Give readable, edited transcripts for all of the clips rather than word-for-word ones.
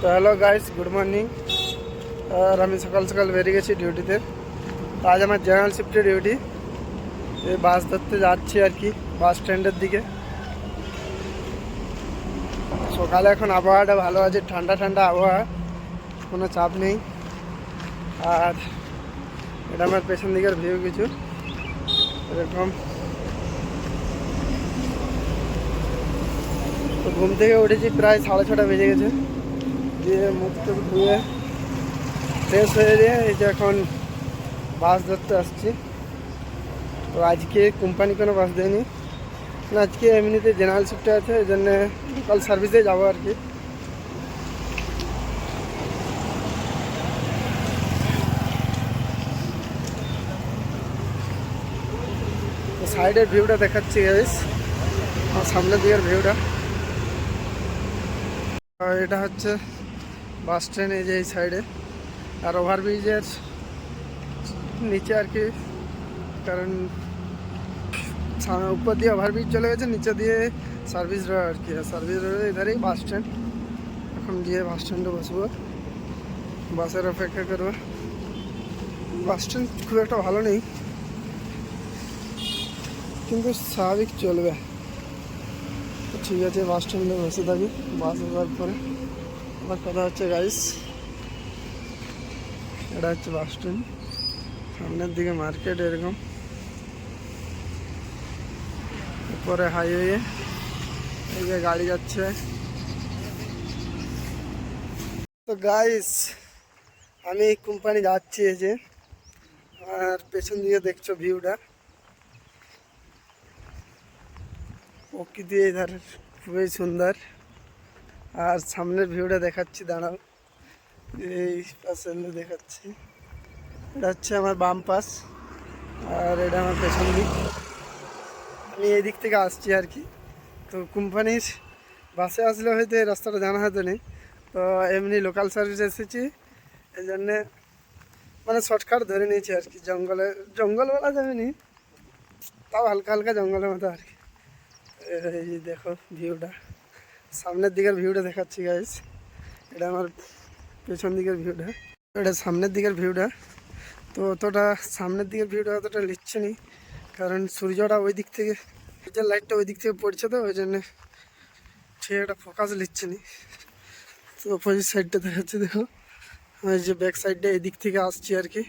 তো hello guys, good morning. আর আমি সকাল সকাল বেরিয়ে গেছি ডিউটিতে। তো আজ আমার জেনারেল শিফটের ডিউটি। এই বাস ধরতে যাচ্ছি আর কি, বাস স্ট্যান্ডের দিকে। সকালে এখন আবহাওয়াটা ভালো আছে, ঠান্ডা ঠান্ডা আবহাওয়া, কোনো চাপ নেই। আর এটা আমার পেছন দিকের ভিউ কিছু এরকম। তো ঘুম থেকে উঠেছি প্রায় 6:30 বেজে গেছে। দিয়ে মুখ টুক ধুয়ে ফ্রেশ হয়ে দিয়ে এই যে এখন বাস ধরতে আসছি। তো আজকে কোম্পানি কোনো বাস দেয়নি না, আজকে এমনিতে জেনারেল শিফটে আছে, এই জন্যে লোকাল সার্ভিসে যাবো আর কি। তো সাইডের ভিউটা দেখাচ্ছি গাইস, আমার সামনের দিকের ভিউটা। এটা হচ্ছে বাস স্ট্যান্ড, এই যে এই সাইডে। আর ওভারব্রিজের নিচে আর কি, কারণ উপর দিয়ে ওভারব্রিজ চলে গেছে, নিচে দিয়ে সার্ভিস রোড আর কি। সার্ভিস রোডের এধারেই বাস স্ট্যান্ড। এখন গিয়ে বাস স্ট্যান্ডে বসবো, বাসের অপেক্ষা করবো। বাস স্ট্যান্ড খুব একটা ভালো নেই, কিন্তু স্বাভাবিক চলবে। ঠিক আছে, বাস স্ট্যান্ডে বসে থাকি, বাস আসার পরে আমার কথা হচ্ছে গাইস। এটা হচ্ছে বাস স্ট্যান্ড, সামনের দিকে মার্কেট এরকম, উপরে হাইওয়ে, এই যে গাড়ি যাচ্ছে। তো গাইস, আমি কোম্পানি যাচ্ছি এই যে, আর পেছন দিকে দেখছো ভিউটা, প্রকৃতি এধার খুবই সুন্দর। আর সামনের ভিউটা দেখাচ্ছি, দাঁড়াও, এই পাশে দেখাচ্ছি। এটা হচ্ছে আমার বাম পাশ, আর এটা আমার পেছন দিক। আমি এই দিক থেকে আসছি আর কি। তো কোম্পানির বাসে আসলে হয়তো এই রাস্তাটা জানা হয়তো নেই, তো এমনি লোকাল সার্ভিস এসেছি, এই জন্যে মানে শর্টকাট ধরে নিয়েছি আর কি। জঙ্গল বলা যাবে নি, তাও হালকা হালকা জঙ্গলের মতো আর কি। এই যে দেখো ভিউটা, সামনের দিকের ভিউটা দেখাচ্ছি গাইস। এটা আমার পেছন দিকের ভিউটা, এটা সামনের দিকের ভিউটা। তো অতটা সামনের দিকের ভিউটা অতটা লিখছে নি, কারণ সূর্যটা ওই দিক থেকে, সূর্যের লাইটটা ওই দিক থেকে পড়ছে, তো ওই জন্যে ঠিক একটা ফোকাস লিখছে নি। তো অপোজিট সাইডটা দেখাচ্ছে, দেখো ওই যে ব্যাক সাইডটা এই দিক থেকে আসছি আর কি,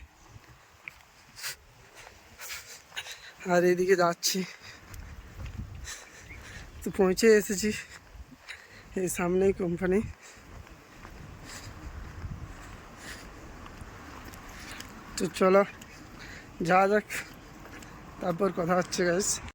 আর এইদিকে যাচ্ছি। তো পৌঁছে এসেছি, এই সামনেই কোম্পানি। তো চলো যাওয়া যাক, তারপর কথা হচ্ছে গাইস।